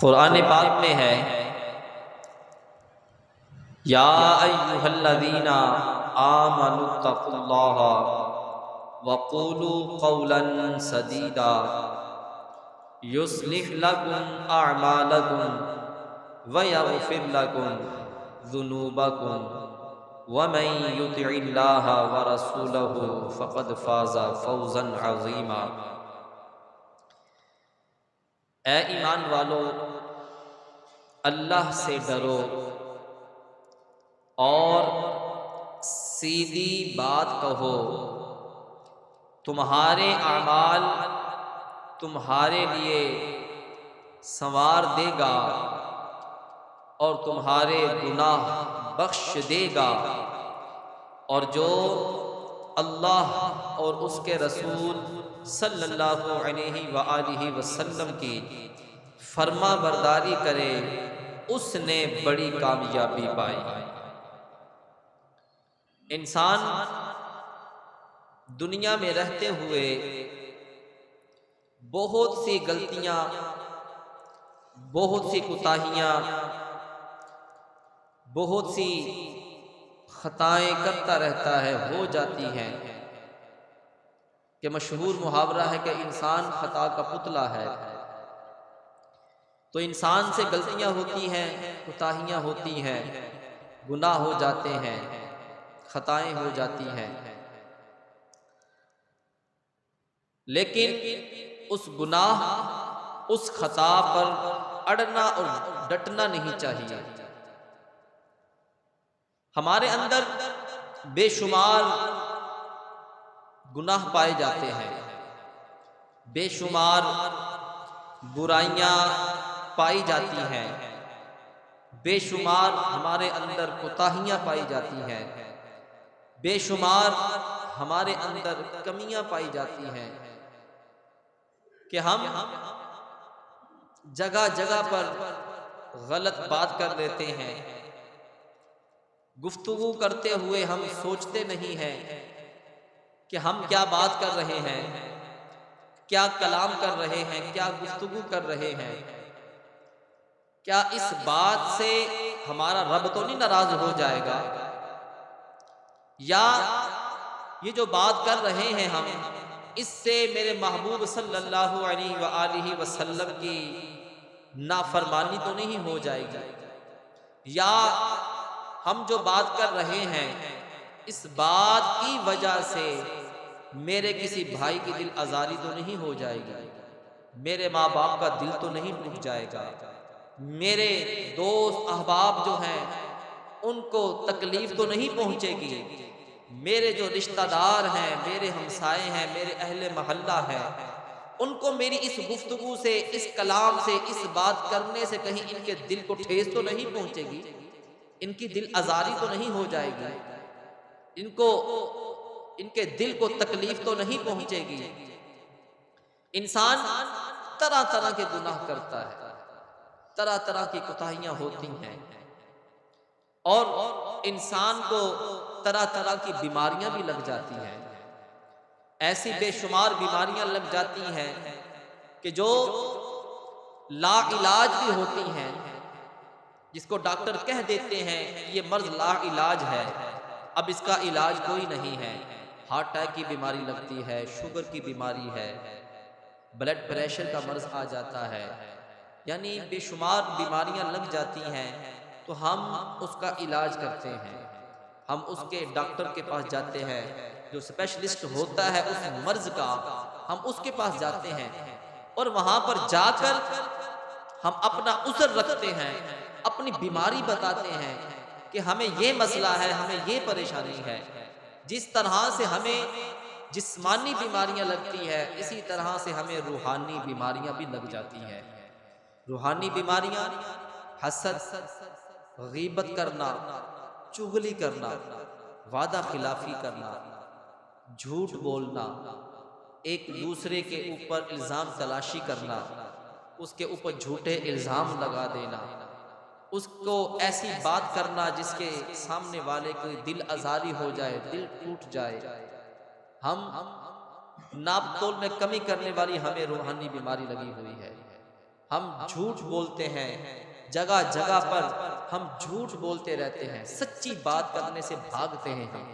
कुरान पाक में है, या अय्युहल्लज़ीना आमनुत्तकुल्लाह वक़ूलू क़ौलन सदीदा युस्लिह लकुम अअमालकुम व यग़फिर लकुम ज़ुनूबकुम व मन युतिइल्लाह व रसूलहु फ़क़द फ़ाज़ फ़ौज़न अज़ीमा। ए ईमान वालो, अल्लाह से डरो और सीधी बात कहो। तुम्हारे अमाल तुम्हारे लिए संवार देगा और तुम्हारे गुनाह बख्श देगा। और जो अल्लाह और उसके रसूल सल्लल्लाहु अलैहि वसल्लम की फर्मा बरदारी करे, उसने बड़ी कामयाबी पाई। इंसान दुनिया में रहते हुए बहुत सी गलतियां, बहुत सी कोताहियां, बहुत सी खताएं करता रहता है, हो जाती हैं। कि मशहूर मुहावरा है कि इंसान खता का पुतला है। तो इंसान से गलतियां होती हैं, कोताहियां होती हैं, गुनाह हो जाते हैं, खताएं हो जाती हैं, लेकिन उस गुनाह, उस खता पर अड़ना और डटना नहीं चाहिए। हमारे अंदर बेशुमार गुनाह पाए जाते हैं, बेशुमार बुराइयां पाई जाती हैं, बेशुमार हमारे अंदर कोताहियां पाई जाती हैं, बेशुमार हमारे अंदर कमियां पाई जाती हैं कि हम जगह जगह पर गलत बात कर लेते हैं। गुफ्तगू करते हुए हम सोचते नहीं हैं कि हम क्या बात कर रहे हैं, क्या कलाम कर रहे हैं, क्या गुफ्तगू कर रहे हैं। क्या इस बात से हमारा रब तो नहीं नाराज हो जाएगा, या ये जो बात कर रहे हैं हम, इससे मेरे महबूब सल्लल्लाहु अलैहि वसल्लम की नाफरमानी तो नहीं हो जाएगी, या हम जो बात कर रहे हैं इस बात की वजह से मेरे किसी भाई की दिल आज़ारी तो नहीं हो जाएगी, मेरे माँ बाप का दिल तो नहीं टूट जाएगा, मेरे दोस्त अहबाब जो हैं उनको तकलीफ तो नहीं पहुंचेगी, मेरे जो रिश्तेदार हैं, मेरे हमसाए हैं, मेरे अहले महल्ला हैं, उनको मेरी इस गुफ्तगू से, इस कलाम से, इस बात करने से कहीं इनके दिल को ठेस तो नहीं पहुंचेगी, इनकी दिल आज़ारी तो नहीं हो जाएगी, इनको इनके दिल को तकलीफ तो नहीं पहुंचेगी। इंसान तरह तरह के गुनाह करता है, तरह तरह की कोताहियां होती हैं, और इंसान को तरह तरह की बीमारियां भी लग जाती हैं। ऐसी बेशुमार बीमारियां लग जाती हैं कि जो लाइलाज भी होती हैं, जिसको डॉक्टर कह देते हैं ये मर्ज लाइलाज है, अब इसका इलाज कोई नहीं है। हार्ट अटैक की बीमारी लगती है, शुगर की बीमारी है, ब्लड प्रेशर का मर्ज आ जाता है, यानी बेशुमार बीमारियां लग जाती हैं। तो हम उसका इलाज करते हैं, हम उसके डॉक्टर के पास जाते हैं, जो स्पेशलिस्ट होता है उस मर्ज का, हम उसके पास जाते हैं और वहां पर जाकर हम अपना उज़्र रखते हैं, अपनी बीमारी बताते हैं कि हमें ये मसला है, हमें ये परेशानी है। जिस तरह से हमें जिस्मानी बीमारियां लगती है, इसी तरह से हमें रूहानी बीमारियां भी लग जाती हैं। रूहानी बीमारियां हसद, गीबत करना, चुगली करना, वादा खिलाफी करना, झूठ बोलना, एक दूसरे के ऊपर इल्ज़ाम तलाशी करना, उसके ऊपर झूठे इल्ज़ाम लगा देना, उसको ऐसी बात करना जिसके सामने वाले को दिल आज़ारी हो जाए, दिल टूट जाए। हम नाप तोल में कमी करने वाली हमें रूहानी बीमारी लगी हुई है। हम झूठ बोलते हैं, जगह जगह पर हम झूठ बोलते रहते हैं, सच्ची बात करने से भागते हैं हम,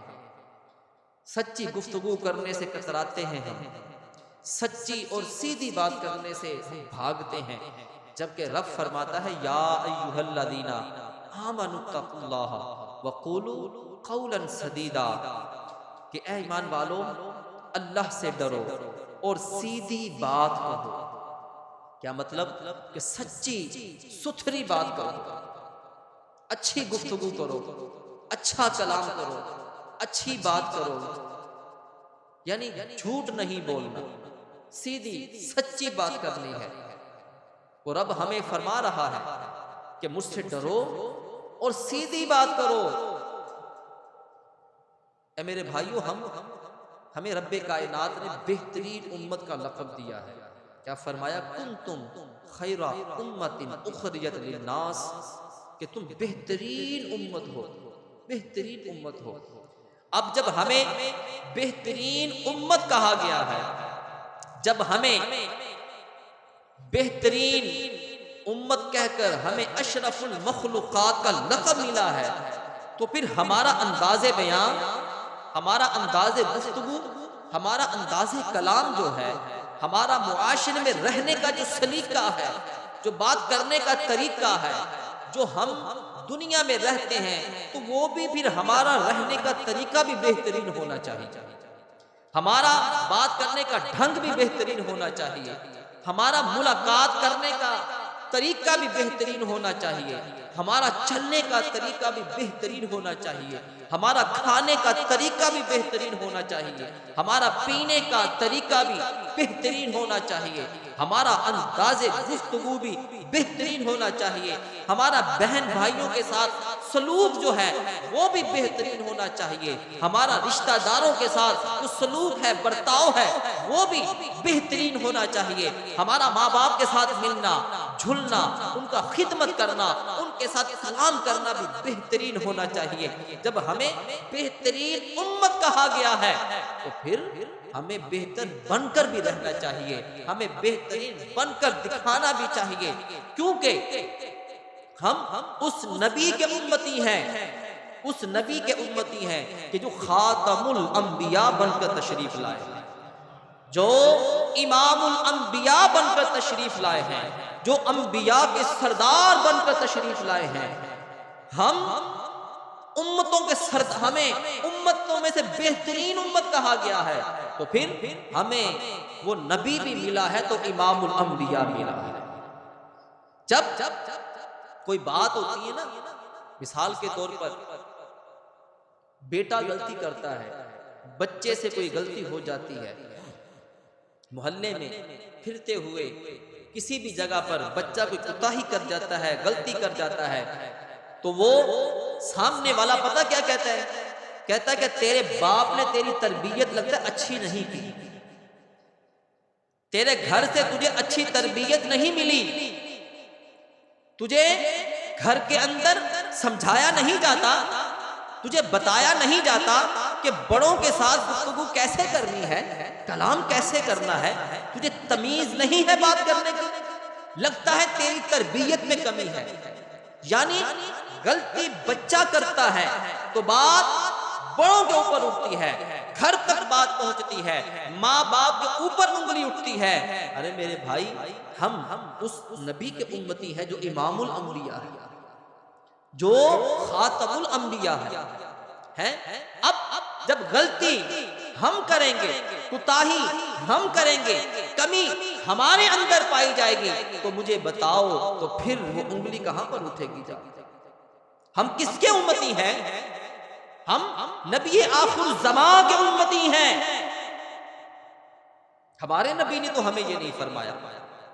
सच्ची गुफ्तगू करने से कतराते हैं हम, सच्ची और सीधी बात करने से हम भागते हैं। जबकि रब फरमाता है या अय्युहल्लज़ीना आमनुत्तकुल्लाह वक़ूलू क़ौलन सदीदा, कि ऐ ईमान वालों अल्लाह से डरो और सीधी बात कहो। क्या मतलब? कि सच्ची सुथरी बात करो, अच्छी गुफ्तगू करो, अच्छा कलाम करो, अच्छी बात करो, यानी झूठ नहीं बोलना, सीधी सच्ची बात करनी है। और रब हमें फरमा रहा है कि मुझसे डरो और सीधी बात करो। ऐ मेरे भाइयों, हमें रब्बे कायनात ने बेहतरीन उम्मत का लक़ब दिया है। क्या फरमाया? कुंतुम खैरा उम्मतिन उखरिजत लिन्नास, कि तुम बेहतरीन उम्मत हो, बेहतरीन उम्मत हो। अब जब हमें बेहतरीन उम्मत कहा गया है, जब हमें बेहतरीन उम्मत कहकर हमें अशरफुल मखलूकात का लक़ब मिला है, तो फिर हमारा अंदाज़े बयान, हमारा अंदाज़े गुफ्तगू, हमारा अंदाज़े कलाम जो है, हमारा मुआशरे में रहने का जो सलीका है, जो बात करने का तरीका है, जो हम दुनिया में रहते हैं, तो वो भी फिर हमारा रहने का तरीका भी बेहतरीन होना चाहिए। हमारा बात करने का ढंग भी बेहतरीन होना चाहिए, हमारा मुलाकात करने का तरीका भी बेहतरीन होना चाहिए, हमारा चलने का तरीका भी बेहतरीन होना चाहिए, हमारा खाने का तरीका भी बेहतरीन होना चाहिए, हमारा पीने का तरीका भी बेहतरीन होना चाहिए, हमारा अंदाज़े गुफ्तगू भी बेहतरीन होना चाहिए, हमारा बहन भाइयों के साथ सलूक जो है वो भी बेहतरीन होना चाहिए, हमारा रिश्तेदारों के साथ जो सलूक है, बर्ताव है, वो भी बेहतरीन होना चाहिए, हमारा माँ बाप के साथ मिलना झुलना, उनका खिदमत करना, उनके साथ सलाम करना भी बेहतरीन होना चाहिए। जब हमें बेहतरीन उम्मत कहा गया है, तो फिर हमें बेहतर बनकर भी रहना चाहिए, हमें बेहतरीन बनकर दिखाना भी चाहिए, क्योंकि हम उस नबी के उम्मती हैं, उस नबी के उम्मती हैं कि जो खातमुल अंबिया बनकर तशरीफ लाए, जो इमामुल अंबिया बनकर तशरीफ लाए हैं, जो अंबिया के सरदार बनकर तशरीफ लाए हैं। हम उम्मतों के सरदार, हमें उम्मतों में से बेहतरीन उम्मत कहा गया है, तो फिर हमें वो नबी भी मिला है, तो इमामुल अंबिया मिला है। जब कोई बात होती है ना, मिसाल के तौर पर बेटा गलती करता है, बच्चे से कोई गलती हो जाती है, मोहल्ले में फिरते हुए किसी भी जगह पर बच्चा कोई कोताही कर जाता है, गलती कर जाता है, तो वो सामने वाला पता क्या कहता है? कहता है कि तेरे बाप ने तेरी तरबियत लगता है अच्छी नहीं की, तेरे घर से तुझे अच्छी तरबियत नहीं मिली, तुझे घर के अंदर समझाया नहीं जाता, तुझे बताया नहीं जाता कि बड़ों के साथ गुफ्तगू कैसे करनी है, कलाम कैसे करना है, तुझे तमीज नहीं है बात करने की, लगता है तेरी तरबियत में कमी है। यानी गलती बच्चा करता है तो बात बड़ों के ऊपर उठती है, घर तक बात पहुंचती है, माँ बाप के ऊपर उंगली उठती है। अरे मेरे भाई, हम उस नबी के उम्मती हैं जो इमामुल अंबिया है, जो खातमुल अंबिया है। अब जब गलती हम करेंगे, कुताही हम करेंगे, कमी हमारे अंदर पाई जाएगी, तो मुझे बताओ, तो फिर वो उंगली कहां पर उठेगी? जा हम किसके उम्मती हैं? हम नबी आखिर ज़मा के उम्मती हैं। हमारे नबी ने तो हमें ये नहीं फरमाया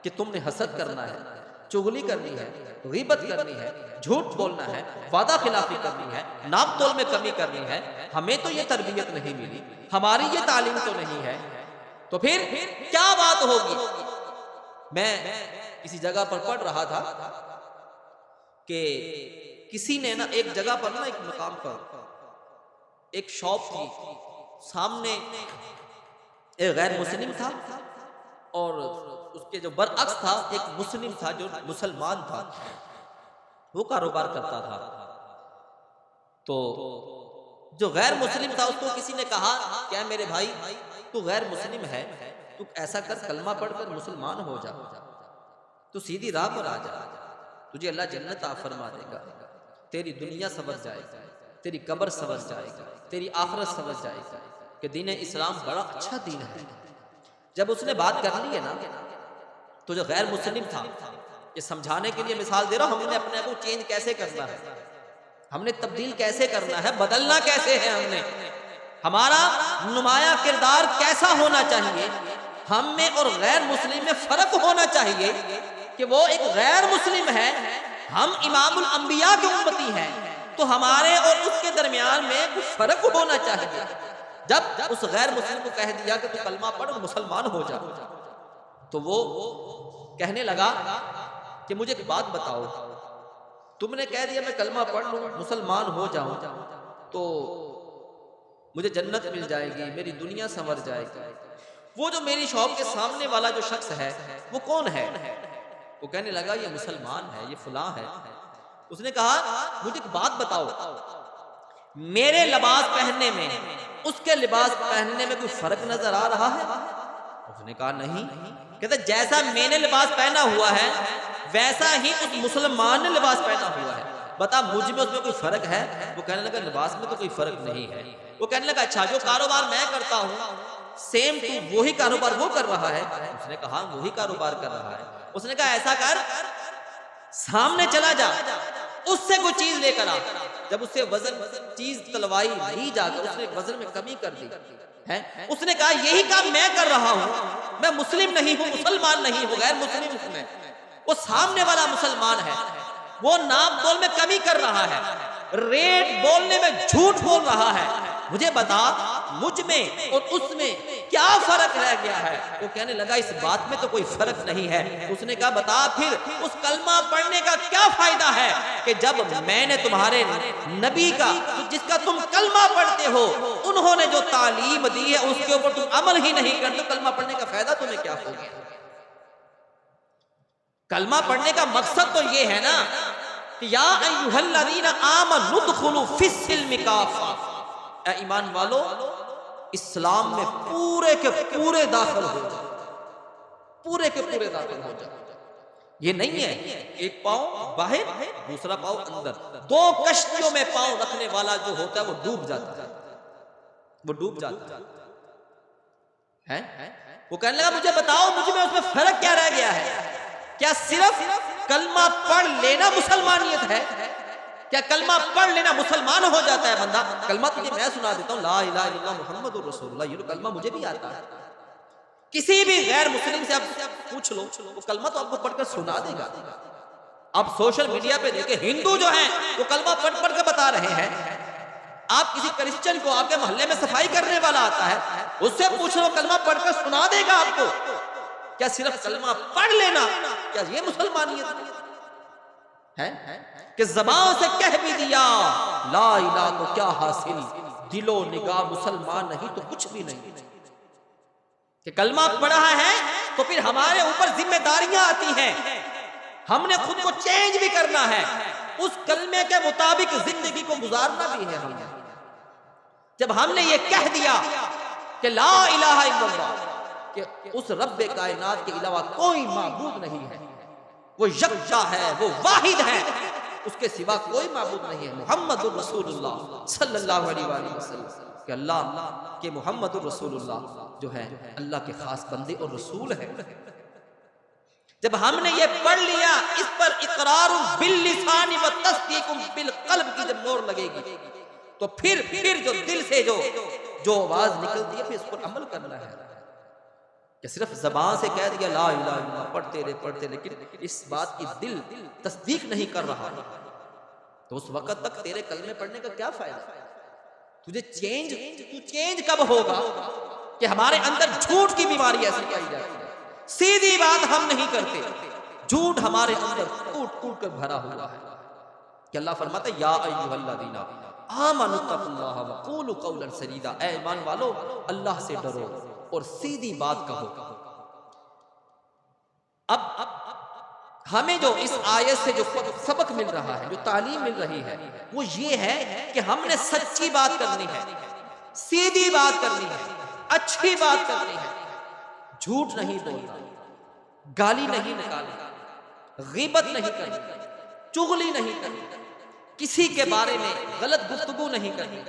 कि तुमने हसद करना है, चुगली करनी है, गीबत करनी है, झूठ बोलना है, वादा खिलाफी करनी है, नाप तोल में कमी करनी है। हमें तो ये तरबियत नहीं मिली, हमारी ये तालीम तो नहीं है, तो फिर क्या बात होगी? मैं किसी जगह पर पढ़ रहा था कि किसी ने ना एक जगह पर ना, एक मकाम पर एक शॉप थी, सामने एक गैर मुस्लिम था और उसके जो बरअक्स था, एक मुस्लिम था जो मुसलमान था, वो कारोबार करता था। तो जो गैर मुस्लिम था उसको किसी ने कहा, क्या मेरे भाई तू गैर मुस्लिम है, तू ऐसा कर कलमा पढ़कर मुसलमान हो जा, तू सीधी राह पर आ जा, तुझे अल्लाह जन्नत आ फरमा देगा, तेरी दुनिया संवर जाएगी, तेरी कब्र संवर जाएगी, तेरी आखिरत संवर जाएगी, कि दीन इस्लाम बड़ा अच्छा दीन है। जब उसने बात कर ली है ना, तो जो गैर मुस्लिम था, ये समझाने के लिए मिसाल दे रहा हूं, हमने अपने को चेंज कैसे करना है, हमने तब्दील कैसे करना है, बदलना कैसे है, हमने हमारा नुमाया किरदार कैसा होना चाहिए, हम में और गैर मुस्लिम में फर्क होना चाहिए कि वो एक गैर मुस्लिम है, हम इमामुल अंबिया के उम्मती हैं, तो हमारे और उसके दरमियान में कुछ फर्क होना चाहिए। जब उस गैर मुस्लिम को कह दिया कि तू कलमा पढ़ और मुसलमान हो जा, तो वो कहने लगा कि मुझे एक बात बताओ, तुमने कह दिया मैं कलमा पढ़ लूं मुसलमान हो जाऊं तो मुझे जन्नत मिल जाएगी, मेरी दुनिया संवर जाएगी। वो जो मेरी शॉप के सामने वाला जो शख्स है वो कौन है? वो कहने लगा ये मुसलमान है, ये फलां है। उसने कहा मुझे एक बात बताओ, मेरे लिबास पहनने में उसके लिबास पहनने में कोई फर्क नजर आ रहा है? उसने कहा नहीं। कहता जैसा मैंने लिबास पहना हुआ है वैसा ही उस मुसलमान ने लिबास पहना हुआ है, बता मुझ में उसमें कोई फर्क है? वो कहने लगा लिबास में तो कोई फर्क नहीं है। वो कहने लगा अच्छा जो कारोबार मैं करता हूँ सेम तू वही कारोबार वो कर रहा है? उसने कहा वही कारोबार कर रहा है। उसने कहा ऐसा कर, सामने चला जा, उससे कोई चीज लेकर आ। जब उससे वजन चीज तलवाई नहीं जाकर उसने वजन में कमी कर दी है। उसने कहा यही काम मैं कर रहा हूं, मैं मुस्लिम नहीं हूं, मुसलमान नहीं हूं, गैर मुस्लिम उसमें। वो सामने वाला मुसलमान है, वो नाप तोल में कमी कर रहा है, रेट बोलने में झूठ बोल रहा है। मुझे बता मुझ में और उसमें क्या फर्क रह गया है? वो कहने लगा इस बात में तो कोई फर्क नहीं है। उसने कहा बता फिर उस कलमा पढ़ने का क्या फायदा है कि जब मैंने तुम्हारे नबी का जिसका तुम कलमा पढ़ते हो उन्होंने जो तालीम दी है उसके ऊपर तुम अमल ही नहीं करते, कलमा पढ़ने का फायदा तुम्हें क्या हो गया? कलमा पढ़ने का मकसद तो ये है ना कि या अय्युहल्लज़ीना आमनु दुखुलू फिस्सिल्मि काफ़ा, ऐ ईमान वालो इस्लाम में पूरे के पूरे दाखिल हो जाओ, पूरे के पूरे दाखिल हो जाओ। ये नहीं है एक पांव बाहर दूसरा पांव अंदर, दो कश्तियों में पांव रखने वाला जो होता है वो डूब जाता है, वो डूब जाता है। वो कहने लगा मुझे बताओ मुझ में उसमें फर्क क्या रह गया है? क्या सिर्फ कलमा पढ़ लेना मुसलमानियत है? क्या कलमा पढ़ लेना मुसलमान हो जाता है बंदा? कलमा तुझे मैं सुना देता हूँ, ला इलाहा इल्लल्लाह मुहम्मदुर रसूलुल्लाह, ये तो कलमा मुझे भी आता है। किसी भी गैर मुस्लिम से आप पूछ लो वो कलमा तो आपको पढ़कर सुना देगा। आप सोशल मीडिया पे देखे हिंदू जो हैं वो कलमा पढ़ पढ़ कर बता रहे हैं। आप किसी क्रिश्चियन को आपके मोहल्ले में सफाई करने वाला आता है उससे पूछ लो कलमा पढ़कर सुना देगा आपको। क्या सिर्फ कलमा पढ़ लेना क्या ये मुसलमानियत है कि ज़बान से कह भी दिया ला इलाहा तो क्या हासिल, दिलो निगाह मुसलमान नहीं तो कुछ भी नहीं। कि कलमा पढ़ा है तो फिर हमारे ऊपर जिम्मेदारियां आती हैं, हमने खुद को चेंज भी करना है, उस कलमे के मुताबिक जिंदगी को गुजारना भी है हमने। जब हमने ये कह दिया कि ला इलाहा इल्लल्लाह, कि उस रब्बे कायनात के अलावा कोई माबूद नहीं है, वो यकजा है, वो वाहिद है, उसके सिवा कोई माबूद नहीं है, मुहम्मदुर रसूलुल्लाह सल्लल्लाहु अलैहि वसल्लम, कि अल्लाह के मुहम्मदुर रसूलुल्लाह जो है अल्लाह के खास बंदे और रसूल है। जब हमने ये पढ़ लिया इस पर इकरारुन बिल लिसानी व तस्दीकुम बिल क़ल्ब की जब मोहर लगेगी तो फिर जो दिल से जो आवाज निकलती है फिर इस पर अमल करना है। कि सिर्फ जबान से कह दिया ला इलाहा इल्लल्लाह पढ़ते लेकिन इस बात की दिल तस्दीक नहीं कर रहा तो उस वक्त तक तेरे कलमे पढ़ने का क्या फायदा? तू चेंज कब होगा कि हमारे अंदर झूठ की बीमारी ऐसी पाई जाती है, सीधी बात हम नहीं करते, झूठ हमारे अंदर कूट कूट कर भरा हुआ है। कि अल्लाह फरमाता है या अय्युहल्लज़ीना आमनु तक़ुल्लाह व क़ूलू क़ौलन सदीदा, ऐ ईमान वालो अल्लाह से डरो और सीधी बात कहो। अब हमें जो इस आयत से जो सबक मिल रहा है, जो तालीम मिल रही है, वो ये है कि हमने सच्ची बात करनी है, सीधी बात करनी है, अच्छी बात करनी है, झूठ नहीं बोलना, गाली नहीं निकालनी, गीबत नहीं करनी, चुगली नहीं करनी, किसी के बारे में गलत गुफ्तगू नहीं करनी,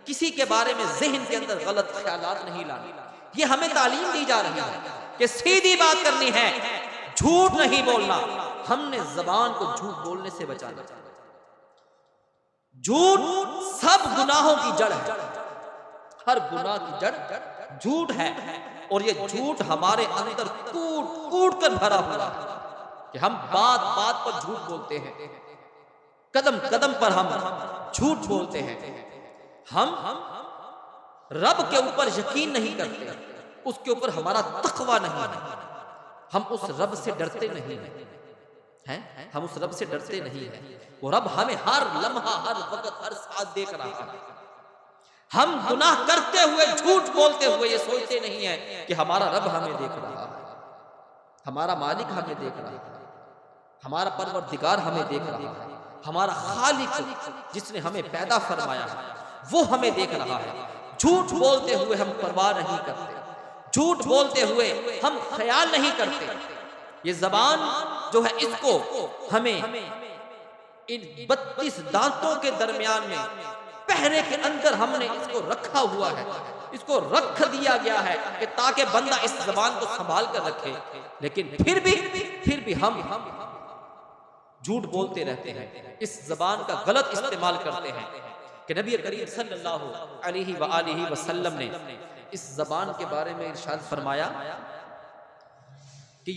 किसी के बारे में ज़हन के अंदर गलत ख्यालात नहीं लाने। ये हमें तालीम दी जा रही है कि सीधी बात करनी है, झूठ नहीं बोलना। हमने ज़बान को झूठ बोलने से बचाना। झूठ सब गुनाहों की जड़ है, हर गुनाह की जड़ झूठ है। और ये झूठ हमारे अंदर कूट कूट कर भरा हुआ है कि हम बात बात पर झूठ बोलते हैं, कदम कदम पर हम झूठ बोलते हैं। हम रब के ऊपर यकीन नहीं करते, उसके ऊपर हमारा तकवा नहीं है, हम उस रब से डरते नहीं हैं, हम उस रब से डरते नहीं हैं। वो रब हमें हर लम्हा, हर वक्त, हर साथ देख रहा है। हम गुनाह करते हुए, झूठ बोलते हुए ये सोचते नहीं है कि हमारा रब हमें देख रहा है, हमारा मालिक हमें देख रहा है, हमारा परवरदिगार हमें देख रहा है, हमारा खालिक जिसने हमें पैदा फरमाया है वो हमें देख रहा है। झूठ बोलते हुए हम परवाह नहीं करते, झूठ बोलते हुए हम ख्याल नहीं करते। ये जबान जो है, इसको हमें इन 32 दांतों के दरमियान में पहरे के अंदर हमने इसको रखा हुआ है, इसको रख दिया गया है कि ताकि बंदा इस जबान को संभाल कर रखे। लेकिन फिर भी हम झूठ बोलते रहते हैं, इस जबान का गलत इस्तेमाल करते हैं। कि नबी करीम सल्लल्लाहु अलैहि वसल्लम ने इस जबान के बारे में इरशाद फरमाया कि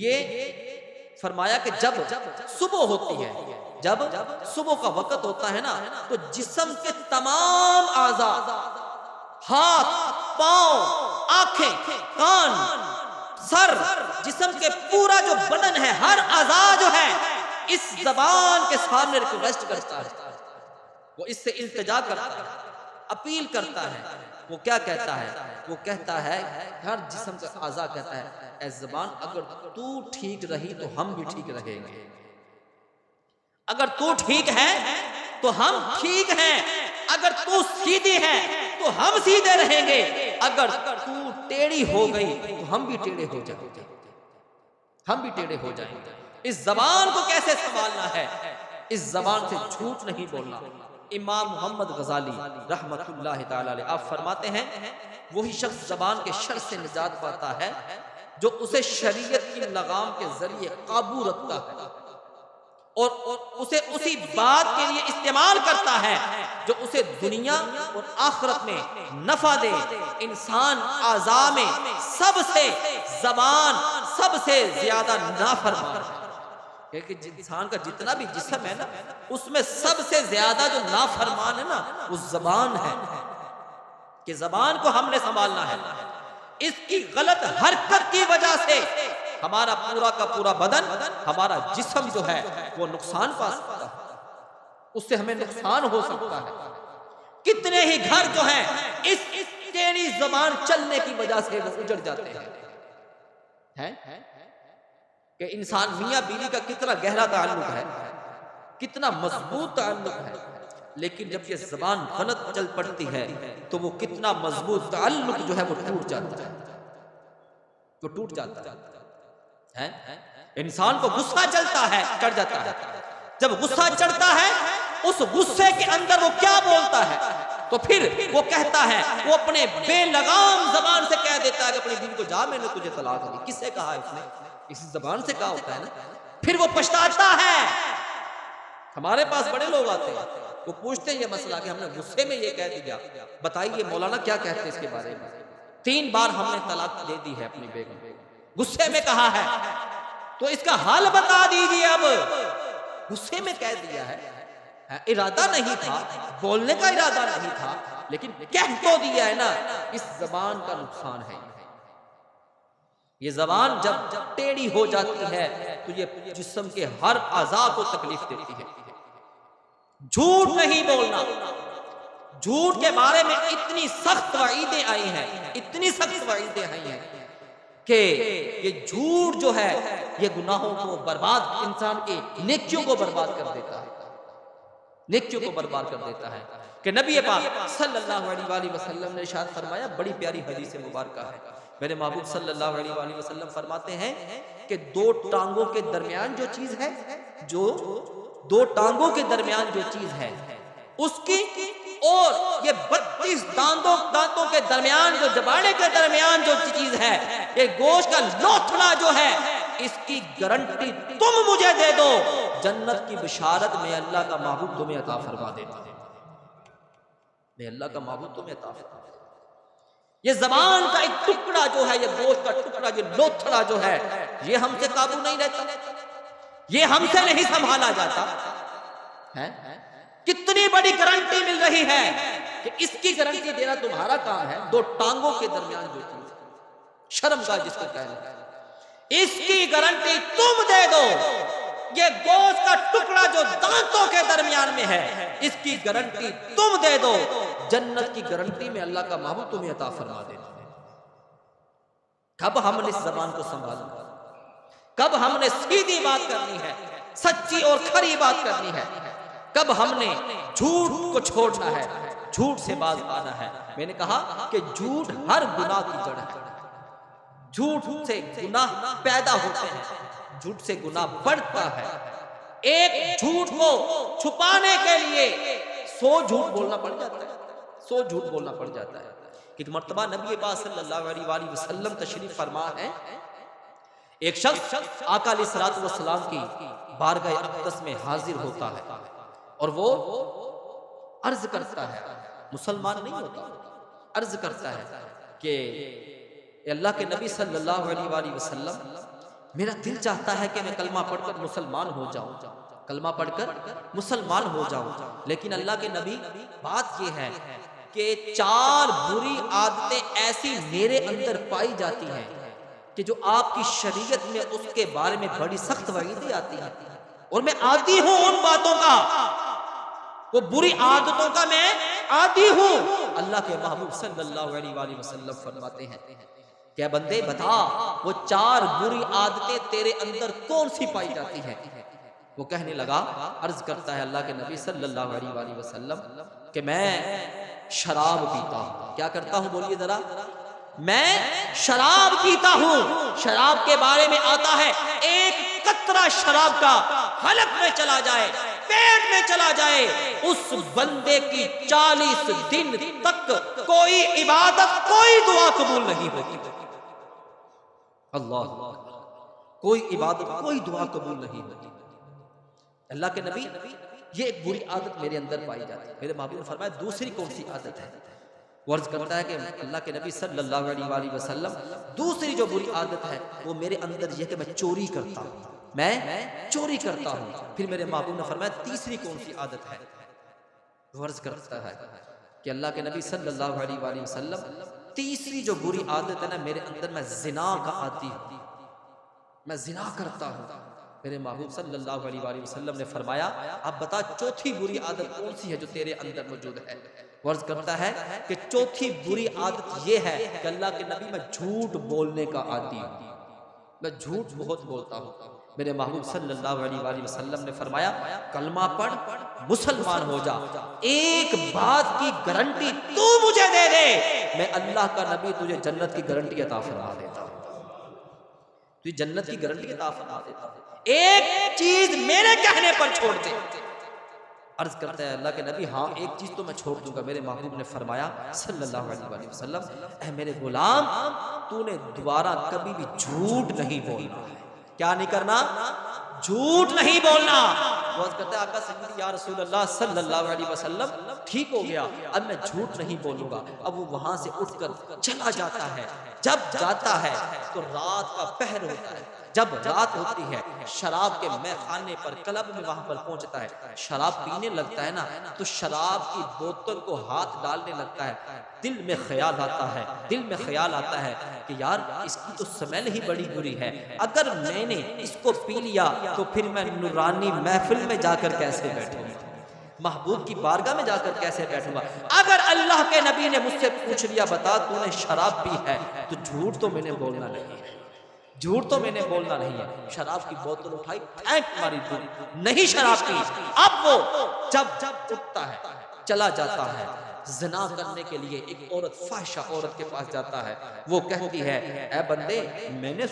कि जब सुबह होती है, जब सुबह का वक्त होता है ना, तो जिस्म के तमाम आज़ा, हाथ, पांव, आंखें, कान, सर, जिस्म के पूरा जो बदन है, हर आज़ा जो है इस जबान के सामने रिक्वेस्ट करता है, वो इससे इल्तिजा करता है, अपील करता है। वो क्या कहता है? वो कहता है, हर जिस्म का आज़ा कहता है, ऐ ज़बान अगर तू ठीक रही तो हम भी ठीक रहेंगे, अगर तू ठीक है तो हम ठीक हैं, अगर तू सीधी है तो हम सीधे रहेंगे, अगर तू टेढ़ी हो गई तो हम भी टेढ़े हो जाएंगे, हम भी टेढ़े हो जाएंगे। इस ज़बान को कैसे संभालना है? इस ज़बान से झूठ नहीं बोलना। इमाम मोहम्मद गजाली रहमतुल्लाह ताला अलैह आप फरमाते हैं, वही शख्स ज़बान के शर से निजात पाता है जो उसे शरीयत की लगाम के जरिए काबू रखता है और उसे उसी बात के लिए इस्तेमाल करता है जो उसे दुनिया और आखिरत में नफा दे। इंसान आज़ा में सबसे ज़बान सबसे ज्यादा नाफरमान है, क्योंकि इंसान का जितना भी जिस्म है ना, उसमें सबसे ज्यादा जो नाफरमान है ना, वो ज़बान है। कि ज़बान को हमने संभालना है। इसकी गलत हरकत की वजह से हमारा पूरा का पूरा बदन, हमारा जिस्म जो है वो नुकसान पा सकता है, उससे हमें नुकसान हो सकता है। कितने ही घर जो हैं इस टेढ़ी ज़बान चलने की वजह से वो उजड़ जाते हैं। कि इंसान मियाँ बीवी का कितना गहरा ताल्लुक है, कितना मजबूत ताल्लुक है, लेकिन जब ये ज़बान गलत चल पड़ती है तो वो कितना मजबूत ताल्लुक जो है वो टूट जाता है, वो टूट जाता है। इंसान को गुस्सा चलता है, चढ़ जाता है। जब गुस्सा चढ़ता है, उस गुस्से के अंदर वो क्या बोलता है? तो फिर वो कहता है, वो अपने बेलगाम ज़बान से कह देता है कि अपनी बीवी को, जा मैंने तुझे तलाक दी। किससे कहा है उसने? इसी ज़बान से कहा होता है ना। फिर वो पछताता है। हमारे पास बड़े लोग आते हैं, वो पूछते हैं ये मसला कि हमने गुस्से में ये कह दिया, बताइए मौलाना क्या कहते हैं इसके बारे में? 3 बार हमने तलाक दे दी है अपनी बेगम को, गुस्से में कहा है, तो इसका हल बता दीजिए। अब गुस्से में कह दिया है, इरादा नहीं था, बोलने का इरादा नहीं था, लेकिन कह तो दिया है ना। इस ज़बान का नुकसान है। ये ज़बान जब टेढ़ी हो जाती है तो ये जिस्म के हर आज़ा को तकलीफ देती है। झूठ नहीं बोलना, झूठ के बारे में इतनी सख्त वईदें आई हैं, इतनी सख्त वईदें आई हैं कि ये झूठ जो है ये गुनाहों को बर्बाद, इंसान के नेकियों को बर्बाद कर देता है, नेकियों को बर्बाद कर देता है। कि नबी पाक सल्लल्लाहु अलैहि वसल्लम ने इरशाद फरमाया, बड़ी प्यारी हदीस मुबारक है, मेरे महबूब सल्लल्लाहु अलैहि वसल्लम फरमाते हैं कि दो टांगों के दरमियान जो चीज है, जो दो टांगों के दरमियान जो चीज है उसकी, और ये 32 दांतों के दरमियान, जो जबाड़े के दरमियान जो चीज है, ये गोश्त का लोथड़ा जो है, इसकी गारंटी तुम मुझे दे दो, जन्नत की बिशारत में अल्लाह का महबूब तुम्हें अता फरमा देता है, मैं अल्लाह का महबूब तुम्हें अता फरमा देता। ये जबान का एक टुकड़ा जो है, ये गोश्त का टुकड़ा, ये लोथड़ा जो है, ये हमसे काबू नहीं रहता, ये हमसे नहीं संभाला जाता है। कितनी बड़ी गारंटी मिल रही है कि इसकी गारंटी देना तुम्हारा काम है। दो टांगों के दरमियान जो चीज, शर्म का जिसको कहना है, इसकी गारंटी तुम दे दो। ये गोश्त का टुकड़ा जो दांतों के दरमियान में है, इसकी गारंटी तुम दे दो, जन्नत की गारंटी में अल्लाह का महबूब तुम्हें अता फरमा देता है। कब हमने इस जबान को संभालना, कब हमने सीधी बात करनी है, सच्ची और खरी बात करनी है, कब हमने झूठ को छोड़ना है, झूठ से बाज आना है। मैंने कहा कि झूठ हर गुनाह की जड़ है, झूठ से गुनाह पैदा होते हैं, झूठ से गुनाह बढ़ता है। एक झूठ को छुपाने के लिए 100 झूठ बोलना पड़ जाता है, 100 झूठ बोलना पड़ जाता है। एक मर्तबा नबी पाक सल्लल्लाहु अलैहि वसल्लम तशरीफ फरमा है, एक शख्स आका अलैहिस्सलातु वस्सलाम की बारगाह अक़दस में हाजिर होता है और वो अर्ज करता है, मुसलमान नहीं होता, अर्ज करता है कि अल्लाह के नबी सल्लल्लाहु अलैहि वसल्लम, मेरा दिल चाहता है कि मैं कलमा पढ़कर मुसलमान हो जाऊं, कलमा पढ़कर मुसलमान हो जाऊं, लेकिन अल्लाह के नबी, बात यह है कि 4 बुरी आदतें ऐसी मेरे अंदर पाई जाती हैं कि जो आपकी शरीयत में उसके बारे में बड़ी सख्त वईदें आती हैं, और मैं आदी हूं उन बातों का, वो बुरी आदतों का मैं आदी हूं। अल्लाह के महबूब सल्लल्लाहु अलैहि वसल्लम फरमाते हैं, क्या बंदे बता, वो 4 बुरी आदतें तेरे अंदर कौन सी पाई जाती हैं? वो कहने लगा, अर्ज करता है अल्लाह के नबी सल्लल्लाहु अलैहि वसल्लम कि मैं शराब पीता हूं। क्या करता हूं, बोलिए जरा। मैं शराब पीता हूं। शराब के बारे में आता है, एक कतरा शराब का हलक में चला जाए, पेट में चला जाए, उस बंदे की 40 दिन तक कोई इबादत, कोई दुआ कबूल नहीं होती। अल्लाह, कोई इबादत, कोई दुआ कबूल नहीं होती। अल्लाह के नबी, ये एक बुरी आदत मेरे अंदर पाई जाती है। मेरे महबूब ने फरमाया, दूसरी कौन सी आदत है? वर्ज करता है कि अल्लाह के नबी सल्लल्लाहु अलैहि वसल्लम, दूसरी जो बुरी आदत है वो मेरे अंदर यह कि मैं चोरी करता हूँ, मैं चोरी करता हूँ। फिर मेरे महबूब ने फरमाया, तीसरी कौन सी आदत है? वर्ज करता है कि अल्लाह के नबी सल्लल्लाहु अलैहि वसल्लम, तीसरी जो बुरी आदत है ना मेरे अंदर, मैं जिना का आदी हूँ, मैं जिना करता हूँ। मेरे महबूब सल्लल्लाहु अलैहि वसल्लम ने फरमाया, अब बता चौथी बुरी आदत कौन सी है जो तेरे अंदर मौजूद है? वर्ज करता है कि चौथी बुरी आदत यह है कि अल्लाह के नबी, मैं झूठ बोलने का आदी हूँ, मैं झूठ बहुत बोलता हूँ। मेरे महबूब सल्लल्लाहु अलैहि वसल्लम ने फरमाया, कलमा पढ़, मुसलमान हो जा, एक बात की गारंटी तू मुझे दे दे, मैं अल्लाह का नबी तुझे जन्नत की गारंटी अता फरमा देता हूँ, तुझे जन्नत की गारंटी अता फरमा देता हूँ, एक चीज मेरे कहने पर छोड़ दे। अर्ज करता है अल्लाह के नबी, हाँ एक चीज तो मैं छोड़ दूंगा। मेरे महबूब ने फरमाया सल्लल्लाहु अलैहि वसल्लम, ऐ मेरे गुलाम, तूने दोबारा कभी भी झूठ नहीं बोलना है। क्या नहीं करना? झूठ नहीं बोलना। वो कहता है, आका सल्लल्लाहु या रसूल अल्लाह सल्लल्लाहु अलैहि वसल्लम, ठीक हो गया, अब मैं झूठ नहीं बोलूंगा। अब वो वहां से उठकर चला जाता है। जब जाता है तो रात का पहर होता है। जब रात होती है, शराब के मैखाने पर, क्लब में वहां पर पहुंचता है, शराब पीने लगता है ना, तो शराब की बोतल को हाथ डालने लगता है। दिल में ख्याल आता है, दिल में ख्याल आता है कि यार इसकी तो स्मेल ही बड़ी बुरी है, अगर मैंने इसको पी लिया तो फिर मैं नूरानी महफिल में जाकर कैसे बैठूंगा, महबूब की बारगाह में जाकर कैसे बैठूंगा। अगर अल्लाह के नबी ने मुझसे पूछ लिया, बता तूने शराब पी है, तो झूठ तो मैंने बोलना नहीं है, झूठ तो मैंने बोलना नहीं है। शराब की बोतल उठाई, फेंक मारी दूर, नहीं शराब पी। अब वो जब उठता है, चला जाता है, ज़िना करने के लिए एक औरत, फाहिशा औरत के पास जाता है। वो कहती है, ऐ बंदे, मैंने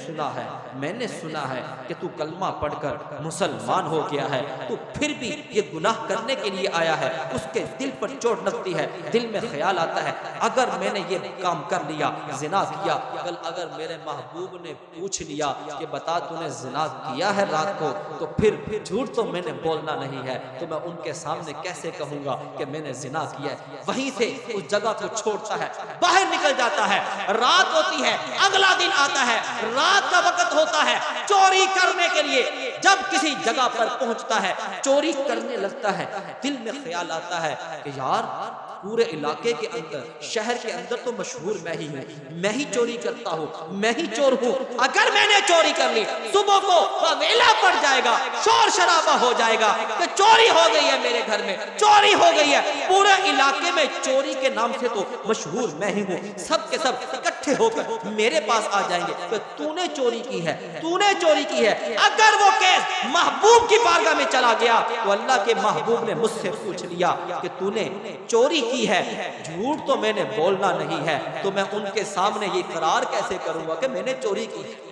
सुना है कि तू कलमा पढ़कर मुसलमान हो गया है, तू फिर भी ये गुनाह करने के लिए आया है। उसके दिल पर चोट लगती है, दिल में ख्याल आता है, अगर मैंने ये काम कर लिया, ज़िना किया, कल अगर मेरे महबूब ने पूछ लिया कि बता तूने ज़िना किया है रात को, तो फिर झूठ तो मैंने बोलना नहीं है, तो मैं उनके सामने कैसे कहूँगा कि मैंने ज़िना किया है। वहीं से उस जगह को छोड़ता है, बाहर निकल जाता है। रात होती है, अगला दिन आता है, रात का वक्त होता है, चोरी करने के लिए जब किसी जगह पर पहुंचता है, चोरी करने लगता है। दिल में ख्याल आता है कि यार पूरे इलाके के अंदर, शहर के अंदर तो मशहूर मैं ही हूँ, मैं ही चोरी करता हूँ, मैं ही चोर हूँ। अगर मैंने चोरी कर ली, सुबह को वेला पड़ जाएगा, शोर शराबा हो जाएगा कि चोरी हो गई है मेरे घर में, चोरी हो गई है। पूरे इलाके में चोरी के नाम से तो मशहूर मैं ही हूँ। सब के सब इकट्ठे होकर मेरे पास आ जाएंगे कि तूने चोरी की है, तूने चोरी की है। अगर वो केस महबूब की बारगाह में चला गया तो अल्लाह के महबूब ने मुझसे पूछ लिया कि तूने चोरी की है, झूठ तो मैंने बोलना नहीं है, तो मैं उनके सामने ये इकरार कैसे करूंगा कि मैंने चोरी की है,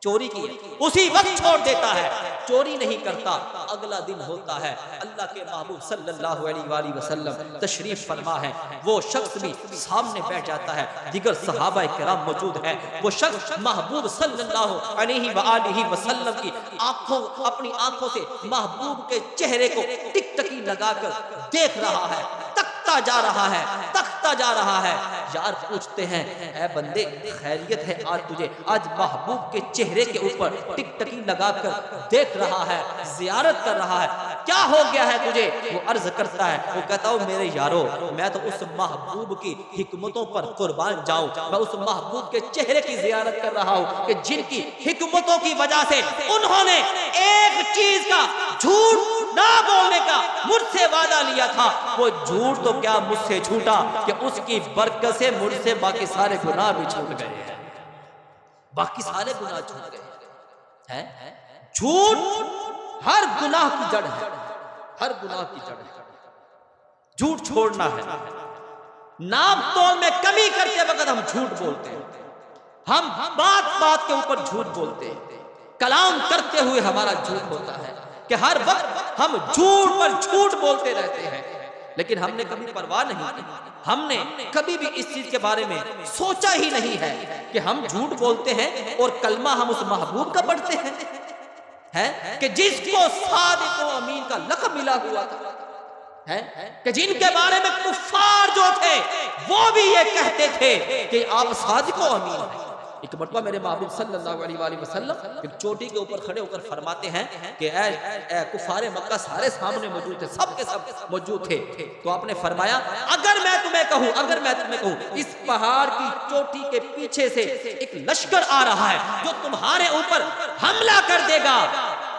चोरी की है। उसी वक्त छोड़ देता है, चोरी नहीं करता। अगला दिन होता है, अल्लाह के महबूब सल्लल्लाहु अलैहि वसल्लम तशरीफ फरमा है। वो शख्स भी सामने बैठ जाता है, दिगर सहाबा किराम मौजूद है। वो शख्स महबूब सल्लल्लाहु अलैहि वसल्लम की आंखों, अपनी आंखों से महबूब के चेहरे को टिकटकी लगाकर देख रहा है, तकता जा रहा है, तकता जा रहा है। यार पूछते हैं, ऐ बंदे खैरियत है आज तुझे? आज महबूब के चेहरे के ऊपर टिकटकी लगाकर देख रहा है, जियारत कर रहा है, क्या हो गया है तुझे? वो अर्ज करता है, वो कहता हूँ मेरे यारो, मैं तो उस महबूब की हिकमतों पर कुर्बान जाऊं, मैं उस महबूब के चेहरे की जियारत कर रहा हूँ कि जिनकी हिकमतों की वजह से उन्होंने एक चीज का, झूठ ना बोलने का मुझसे वादा लिया था। वो झूठ तो क्या मुझसे छूटा कि उसकी बरकत से मुझसे बाकी सारे गुनाह भी छूट गए हैं, बाकी सारे गुनाह छूट गए हैं। झूठ हर गुनाह की जड़ है, हर गुनाह की जड़ है। झूठ छोड़ना है। नाप तोल में कमी करते वक्त हम झूठ बोलते हैं, हम बात बात के ऊपर झूठ बोलते हैं, कलाम करते हुए हमारा झूठ होता है कि हर वक्त हम झूठ पर झूठ बोलते रहते हैं। लेकिन हमने कभी परवाह नहीं की, हमने कभी भी इस चीज के बारे में सोचा ही नहीं है कि हम झूठ बोलते हैं और कलमा हम उस महबूब का पढ़ते हैं कि जिसको सादिक व अमीन का लक़ब मिला हुआ था, है कि जिनके बारे में कुफ्फार जो थे वो भी ये कहते थे कि आप सादिक व अमीन हैं। एक मरतबा मेरे महबूब सल्लल्लाहु अलैहि वसल्लम एक चोटी के ऊपर खड़े होकर फरमाते हैं कि ऐ कुफारे मक्का सारे सामने मौजूद थे, सब के सब मौजूद थे। तो आपने फरमाया, अगर मैं तुम्हें कहूं इस पहाड़ की चोटी के पीछे से एक लश्कर आ रहा है जो तुम्हारे ऊपर हमला कर देगा,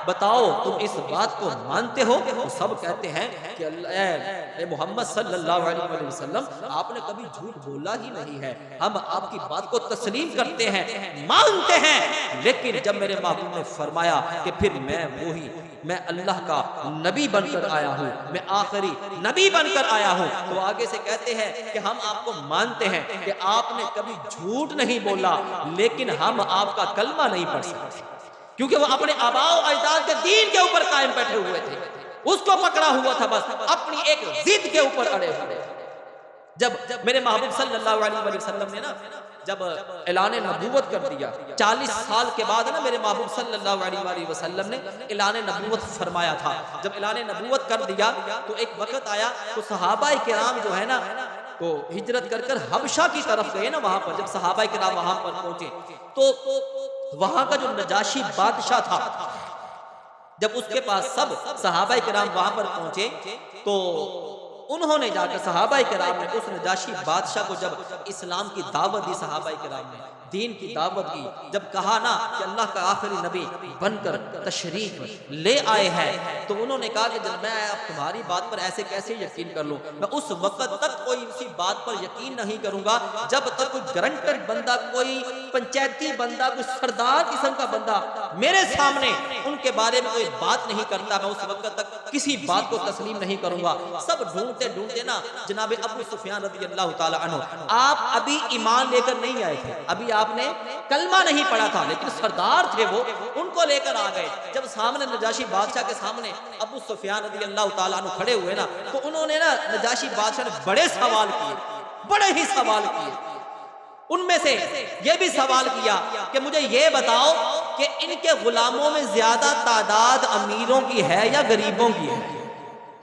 बताओ तुम इस बात को मानते हो? तो सब कहते हैं कि अल्लाह मोहम्मद सल्लल्लाहु अलैहि वसल्लम आपने कभी झूठ बोला ही नहीं है, हम आपकी बात को तस्लीम करते हैं, मानते हैं। लेकिन जब मेरे महबूब ने फरमाया कि फिर मैं अल्लाह का नबी बनकर आया हूँ, मैं आखिरी नबी बनकर आया हूँ, तो आगे से कहते हैं कि हम आपको मानते हैं कि आपने कभी झूठ नहीं बोला, लेकिन हम आपका कलमा नहीं पढ़ सकते, क्योंकि वो अपने आबाओ अजदाद के दीन के ऊपर कायम बैठे हुए थे, उसको पकड़ा हुआ था, बस अपनी एक जिद के ऊपर अड़े हुए। जब मेरे महबूब सल्लल्लाहु अलैहि वसल्लम ने ना जब ऐलान नबूवत कर दिया, 40 साल के बाद ना मेरे महबूब सल्लल्लाहु अलैहि वसल्लम ने ऐलान नबूवत फरमाया था। जब ऐलान नबूवत कर दिया तो एक वक्त आया तो सहाबाए किराम जो है ना तो हिजरत कर हबशा की तरफ गए ना। वहां पर जब सहाबाए किराम वहां पर पहुंचे तो वहां का जो नजाशी बादशाह था, जब उसके पास सब सहाबाए किराम वहां पर पहुंचे तो उन्होंने जाकर सहाबाए किराम ने उस नजाशी बादशाह को जब इस्लाम की दावत दी, सहाबाए किराम ने दीन की दावत की। जब कहा ना कि अल्लाह का आखिरी नबी बनकर तशरीफ ले आए हैं, तो उन्होंने कहा कि जब मैं अब तुम्हारी बात पर ऐसे कैसे यकीन कर लूं, मैं उस वक्त तक कोई इसी बात पर यकीन नहीं करूंगा जब तक कोई गारंटर बंदा, कोई पंचायती बंदा, कोई सरदार किस्म का बंदा मेरे सामने उनके बारे में कोई बात नहीं करता, मैं उस वक्त तक किसी बात को तस्लीम नहीं करूंगा। सब ढूंढते ढूंढते ना जनाब अबू सुफियान रज़ी अल्लाह ताला अन्हु, आप अभी ईमान लेकर नहीं आए थे, अभी आपने कलमा नहीं पढ़ा था, लेकिन सरदार थे वो, उनको लेकर आ गए। जब सामने नजाशी बादशाह के सामने अबू सुफियान रज़ी अल्लाह ताला अन्हु खड़े हुए ना, तो उन्होंने ना नजाशी बादशाह ने बड़े सवाल किए, बड़े ही सवाल किए। उनमें से ये भी सवाल किया कि मुझे ये बताओ कि इनके गुलामों में ज्यादा तादाद अमीरों की है या गरीबों की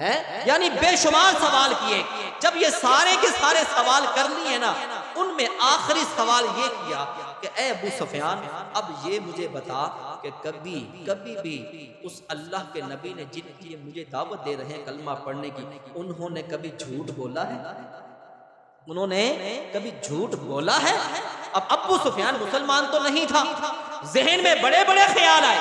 है? यानी बेशुमार सवाल किए। जब ये सारे के सारे सवाल कर लिए ना, उनमें आखिरी सवाल ये किया कि ए अबू सुफियान, अब ये मुझे बता कि कभी कभी भी उस अल्लाह के नबी ने जिनकी मुझे दावत दे रहे हैं कलमा पढ़ने की, उन्होंने कभी झूठ बोला है? उन्होंने कभी झूठ बोला है? अब अबू सुफियान मुसलमान तो नहीं था, जहन में बड़े बड़े ख्याल आए,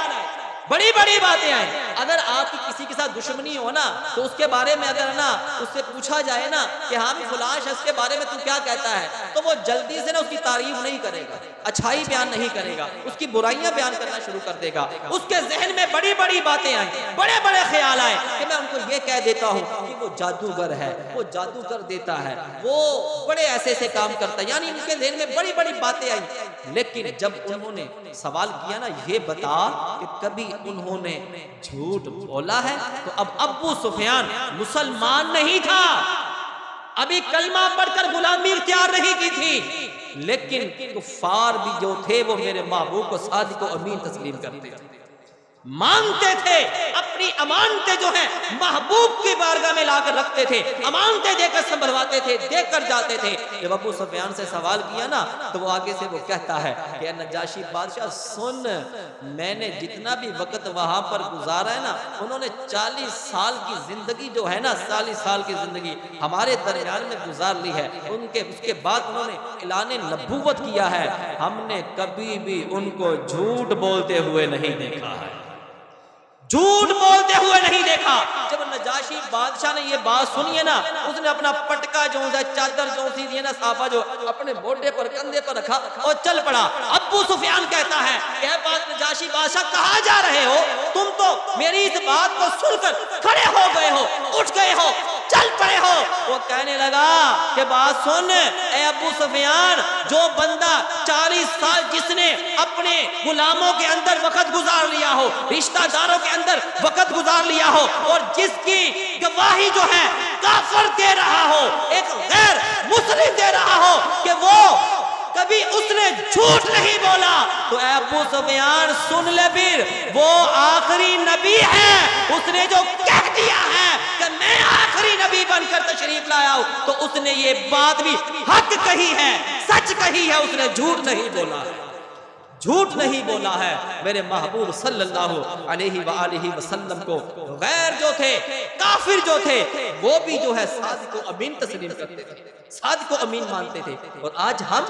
बड़ी बड़ी बातें आई। अगर आपकी किसी के साथ दुश्मनी हो ना, तो उसके बारे में अगर ना उससे पूछा जाए ना कि हाँ भी फलां शख्स के बारे में तू क्या कहता है, तो वो जल्दी से ना उसकी तारीफ नहीं करेगा, अच्छाई बयान नहीं करेगा, उसकी बुराइयां बयान करना शुरू कर देगा। उसके जहन में बड़ी बड़ी बातें आई, बड़े बड़े ख्याल आए कि मैं उनको ये कह देता हूँ कि वो जादूगर है, वो जादू कर देता है, वो बड़े ऐसे ऐसे काम करता है, यानी उनके जहन में बड़ी बड़ी बातें आई। लेकिन जब उन्होंने सवाल किया ना, ये बता कि कभी उन्होंने झूठ बोला है, तो अब अबू सुफियान मुसलमान नहीं था, अभी कलमा पढ़कर गुलामी इख्तियार नहीं की थी, लेकिन कुफार भी जो थे वो मेरे महबूब को सादिक व अमीन तस्लीम करते थे, मानते थे, अपनी अमानतें जो है महबूब की बारगाह में लाकर रखते थे, अमानतें देकर संभलवाते थे, देकर जाते थे। जब अबू सुफियान से सवाल किया ना, तो वो आगे से वो कहता है कि नजाशी बादशाह सुन, मैंने जितना भी वक्त वहां पर गुजारा है ना, उन्होंने 40 साल की जिंदगी जो है ना, 40 साल की जिंदगी हमारे दरमियान में गुजार ली है। उसके बाद उन्होंने ऐलान नबूवत किया है, हमने कभी भी उनको झूठ बोलते हुए नहीं देखा है, झूठ बोलते हुए नहीं देखा। जब नजाशी बादशाह ने ये बात सुनी है ना, उसने अपना पटका जो है, चादर जो सी दी है ना, साफा जो अपने मोढे पर, कंधे पर रखा और चल पड़ा। अबू सुफियान कहता है यह बात नजाशी बादशाह कहाँ जा रहे हो, तुम तो मेरी इस बात को सुनकर खड़े हो गए हो, उठ गए हो, चल पड़े हो। वो कहने लगा कि बात सुन ए अबू सुफियान, जो बंदा 40 साल जिसने अपने गुलामों के अंदर वक्त गुजार लिया हो, रिश्तेदारों के अंदर वक्त गुजार लिया हो, और जिसकी गवाही जो है काफिर दे रहा हो, एक गैर मुस्लिम दे रहा हो कि वो कभी उसने झूठ नहीं बोला, तो ए अबू सुफियान सुन ले, फिर वो आखिरी नबी है, उसने जो कह दिया है कि मैं आखिरी नबी बनकर तशरीफ लाया हूं, तो उसने ये बात भी हक कही है, सच कही है, उसने झूठ नहीं बोला है, झूठ नहीं बोला है। मेरे महबूब सल्लल्लाहु अलैहि वसल्लम को गैर जो थे, काफिर जो थे, वो भी जो है सादिक व अमीन तस्लीम करते थे, सादिक व अमीन मानते थे। और आज हम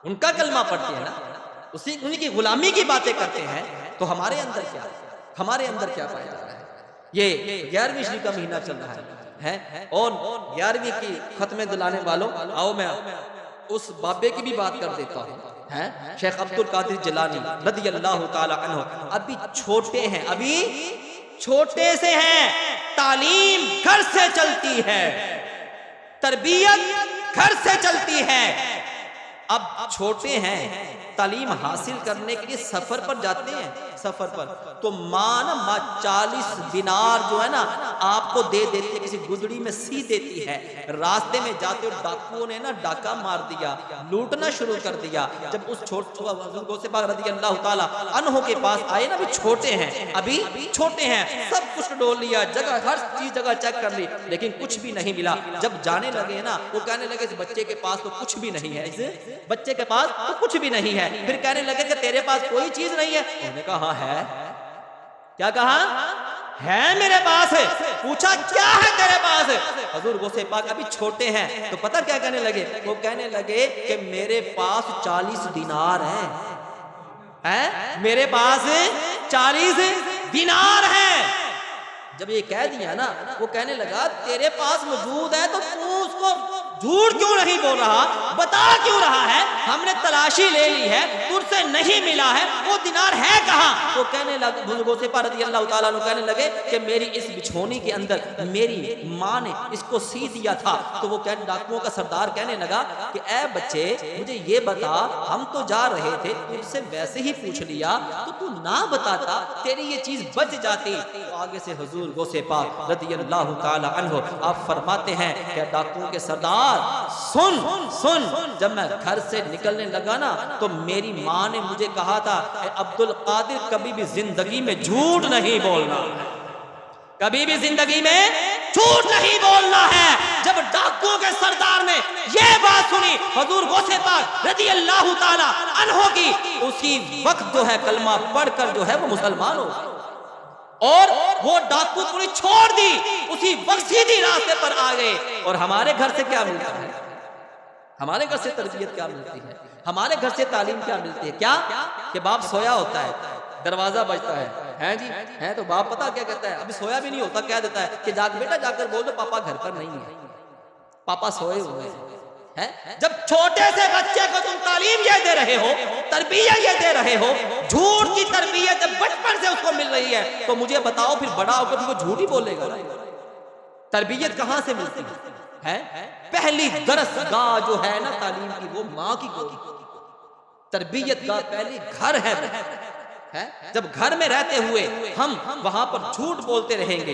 उनका कलमा पढ़ते हैं ना, उनकी गुलामी की बातें करते हैं, तो हमारे अंदर क्या है, हमारे अंदर क्या पाया जा रहा है? ये 11वीं हिजरी का महीना चल रहा है और 11वीं की खत्मे दिलाने वालों, आओ मैं उस बाबे की भी बात कर देता हूँ, हैं शेख अब्दुल कादिर जिलानी रज़ी अल्लाह ताला अन्हु। अभी छोटे हैं, अभी छोटे से हैं, तालीम घर से चलती है, तरबियत घर से चलती है। अब छोटे हैं, तालीम हासिल करने के लिए सफर पर जाते हैं, सफर पर तो माँ 40 दिनार जो है ना आपको दे देती है, किसी गुदड़ी में सी देती है। रास्ते में जाते हो डाकुओं ने ना डाका मार दिया, लूटना शुरू कर दिया। जब उस रज़ी अल्लाह ताला अन्हु के पास आए ना, अभी छोटे हैं, अभी छोटे हैं, सब कुछ डोल लिया, जगह हर चीज जगह चेक कर ली, लेकिन कुछ भी नहीं मिला। जब जाने लगे ना, वो कहने लगे इस बच्चे के पास तो कुछ भी नहीं है, इस बच्चे के पास तो कुछ भी नहीं है। फिर कहने लगे कि तेरे पास कोई चीज नहीं है? उन्होंने कहा हाँ है। क्या कहा? है मेरे पास। पूछा क्या है तेरे पास? हजूर गौसे पाक अभी छोटे हैं तो पता क्या कहने लगे? वो कहने लगे कि मेरे पास 40 दिनार हैं, मेरे पास 40 दिनार हैं। जब ये कह दिया ना, वो कहने लगा तेरे पास मौजूद है तो तू उसको झूठ क्यों नहीं बोल रहा, बता क्यों रहा है? हमने तलाशी ले ली है, तुझसे नहीं मिला है, वो दिनार है कहाँ? वो कहने लगे, बुजुर्गों से रज़ी अल्लाह ताला अन्हु कहने लगे कि मेरी इस बिछोनी के अंदर मेरी माँ ने इसको सी दिया था। तो वो कहने, डाकुओं का सरदार कहने लगा कि ऐ बच्चे मुझे ये बता, हम तो जा रहे थे, तुझसे वैसे ही पूछ लिया, तो तू ना बताता, तेरी ये चीज बच जाती। तो आगे से हुजूर गौसे पाक रज़ी अल्लाह ताला अन्हु आप फरमाते हैं कि डाकुओं के सरदार सुन सुन, जब मैं घर से निकलने लगा ना तो मेरी माँ ने मुझे कहा था अब्दुल कादिर कभी भी जिंदगी में झूठ नहीं बोलना, कभी भी जिंदगी में झूठ नहीं बोलना है। जब डाकुओं के सरदार ने यह बात सुनी हुजूर गौसे पाक रज़ी अल्लाह ताला अन्हु की, उसी वक्त जो है कलमा पढ़कर जो है वो मुसलमान हो गए और वो डाकू पूरी छोड़ दी, उसी वक्त सीधी रास्ते पर आ गए। और हमारे घर से क्या मिलता है? हमारे घर से तरबियत क्या मिलती है? हमारे घर से तालीम क्या मिलती है? क्या कि बाप सोया होता है, दरवाजा बजता है जी, है तो बाप पता क्या कहता है? अभी सोया भी नहीं होता, कह देता है कि जाग बेटा, जाकर बोल दो पापा घर पर नहीं है, पापा सोए हुए हैं। जब छोटे से बच्चे को तुम तालीम ये दे रहे हो, तरबियत ये दे रहे हो, झूठ की तरबियत जब बचपन से उसको मिल रही है, तो मुझे बताओ फिर बड़ा होकर भी वो झूठ ही बोलेगा? तरबियत कहां से मिलती है? पहली दरसगाह जो है ना तालीम की, वो माँ की गोदी। तरबियत का पहली घर है। जब घर में रहते हुए हम वहां पर झूठ बोलते रहेंगे,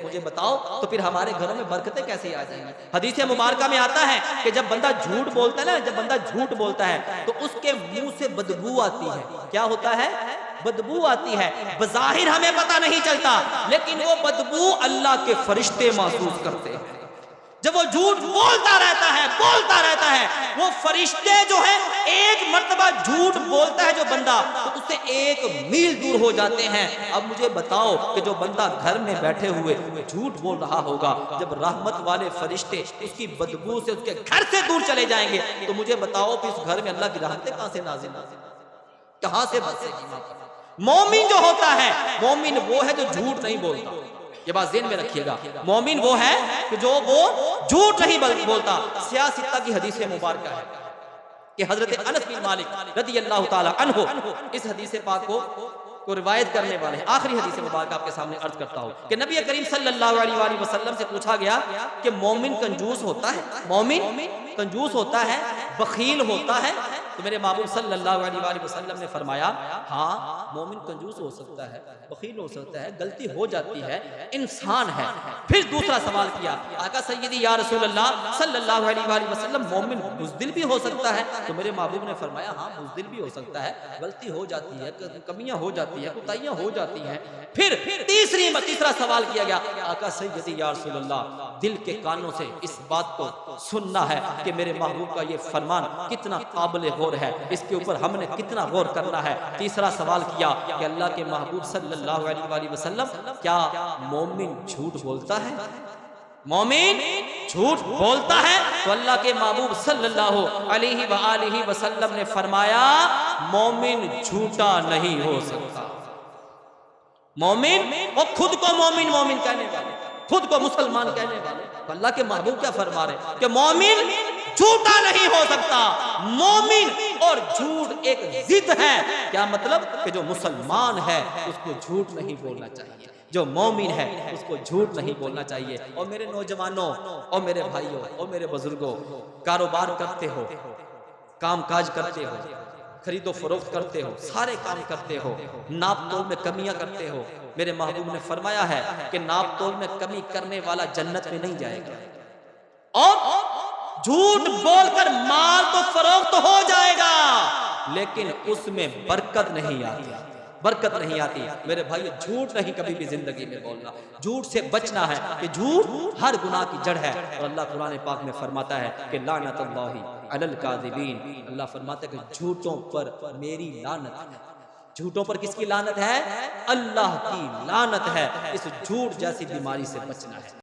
मुझे बताओ तो फिर हमारे घरों में बरकतें कैसे आ जाएंगी? हदीस मुबारका में आता है कि जब बंदा झूठ बोलता है ना, जब बंदा झूठ बोलता है तो उसके मुंह से बदबू आती है। क्या होता है? बदबू आती है। बज़ाहिर हमें पता नहीं चलता, लेकिन वो बदबू अल्लाह के फरिश्ते महसूस करते हैं। जब वो झूठ बोलता रहता है, वो फरिश्ते जो है एक मर्तबा झूठ बोलता है जो बंदा, तो उससे 1 मील दूर हो जाते हैं। अब मुझे बताओ कि जो बंदा घर में बैठे हुए झूठ बोल रहा होगा, जब रहमत वाले फरिश्ते उसकी बदबू से उसके घर से दूर चले जाएंगे, तो मुझे बताओ कि उस घर में अल्लाह की रहमतें कहां से नाज़िल, कहां से बरसेगी? मोमिन जो होता है, मोमिन वो है जो झूठ नहीं बोलता। ये बात ज़हन में रखिएगा, मोमिन वो है कि जो वो झूठ नहीं बोलता। सियासित्ता की हदीस मुबारक है कि हजरत अनस बिन मालिक रज़ी अल्लाह ताला अन्हु इस हदीस पाक को रिवायत करने वाले हैं। आखिरी हदीस मुबारक आपके सामने अर्ज करता हूँ कि नबी करीम सल्लल्लाहु अलैहि वसल्लम से पूछा गया कि मोमिन कंजूस होता है? मोमिन कंजूस होता है, बखील होता है? तो मेरे महबूब सल्लल्लाहु अलैहि वसल्लम ने फरमाया, हाँ मोमिन कंजूस हो सकता है, बखील हो सकता है, गलती हो जाती है, इंसान है। फिर दूसरा सवाल किया, आका सय्यदी या रसूल अल्लाह सल्लल्लाहु अलैहि वसल्लम, मोमिन बुज़दिल भी हो सकता है? तो मेरे महबूब ने फरमाया, हाँ बुज़दिल भी हो सकता है, गलती हो जाती है, कमियां हो जाती है, कुताहियां हो जाती हैं। फिर तीसरा सवाल किया गया, आका सय्यदी या रसूल अल्लाह, दिल के कानों से इस बात को सुनना है कि मेरे महबूब का ये फरमान कितना काबिल गौर है, इसके ऊपर हमने कितना गौर करना है। तीसरा सवाल किया कि अल्लाह के महबूब सल्लल्लाहु अलैहि वसल्लम, क्या मोमिन झूठ बोलता है? मोमिन झूठ बोलता है? तो अल्लाह के महबूब सल्लल्लाहु अलैहि वसल्लम ने फरमाया, मोमिन झूठा नहीं हो सकता। मोमिन वो खुद को मोमिन कहने वाले, खुद को मुसलमान कहने वाले, तो अल्लाह के महबूब क्या फरमा रहे कि मोमिन झूठा नहीं हो सकता। मोमिन और झूठ एक जिद है। क्या मतलब? कि जो मुसलमान है उसको झूठ नहीं बोलना चाहिए, जो मोमिन है उसको झूठ नहीं बोलना चाहिए। और मेरे नौजवानों और मेरे भाइयों और मेरे बुजुर्गों, कारोबार करते हो, काम काज करते हो, खरीदो फरोख्त करते हो, सारे काम करते हो, नाप तोल में कमियां करते हो, मेरे महबूब ने फरमाया है कि नाप तोल में कमी करने वाला जन्नत में नहीं जाएगा। और झूठ बोलकर माल तो फरोख्त हो जाएगा, लेकिन उसमें बरकत नहीं आती, बरकत नहीं आती। मेरे भाई, झूठ नहीं कभी भी जिंदगी में बोलना, झूठ से बचना है कि झूठ हर गुनाह की जड़ है। और अल्लाह कुरान पाक में फरमाता है कि लानतुल्लाहि अलल काज़िबीन, अल्लाह फरमाता है कि झूठों पर मेरी लानत है। झूठों पर किसकी लानत है? अल्लाह की लानत है। इस झूठ जैसी बीमारी से बचना है।